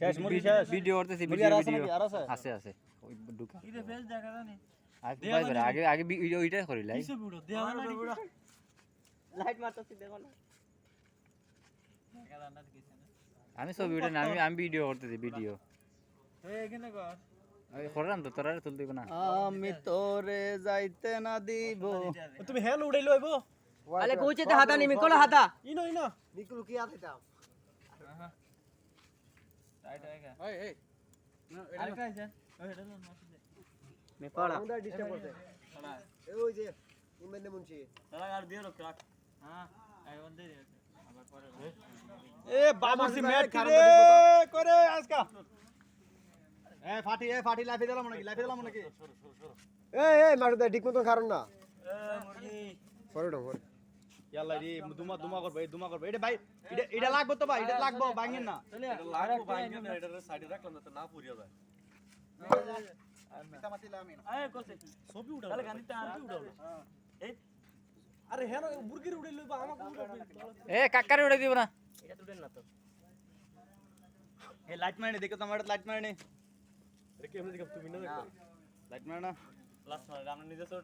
শেষ মুরগি শেষ ভিডিও করতেছি মুরগি ভিডিও আর আছে ভিডিও নাকি? আর আছে? আছে আছে ওই ঢুকা ইদে ফেস দেখা জানি আগে ভাই ভাই, আগে আগে ভিডিও ওইটা করি লাই কিসে বুড়ো দেওয়া না লাইট মারতেছি দেখো না দেখা জানা না কিছু না আমি ছবি ওটা না আমি ভিডিও করতেছি ভিডিও এই এখানে কর আমি করলাম তো তোরা তুলতে দিব না আমি তোরে যাইতে না দিব তুমি হেল উড়াই লইবো আলে কইতে হাতা নি মিকল হাতা ইনো ইনো মিকল কি আছে এটা টাইট হয়ে গেল এই এই আরেকটা আছে ওই এটা লোন মাছ দে মে পড়া আমরা ডিস্টার্ব করতে ছড়া ওই যে ইমেনে মুন্সি ছড়া আর দিও রে ক্রাক হ্যাঁ এই বন্ধ দে আবার পরে এ বাবুসি ম্যাট রে করে আজকা এ ফাটি লাফি দিলাম নাকি এই মারু দে ঠিক মতো কারণ না এ মুরগি পরে ডো পরে ইয়াল্লা রে দুমা করবে এটা ভাই এটা লাগবে তো ভাই এটা লাগবে ভাঙেন না এটা লাগবো বাইঙ্গে না এটা সাইডে রাখলাম না তো না পুরিয়া যায় পিতা মাতিলাম আমি আয় কোসে ছবি উড়াও তাহলে গানিটা আর উড়াও এই আরে হেন মুরগির উড়াই লইবা আমাকে উড়াবে এ কাকারে উড়াই দিব না এটা তুলেন না তো এ লাইট মারে দেখো তো আমার লাইট মারে নে এটা কেমনে দেখো তুমি না দেখো লাইট মারে না লাস্ট মারে আমরা নিজে ছোট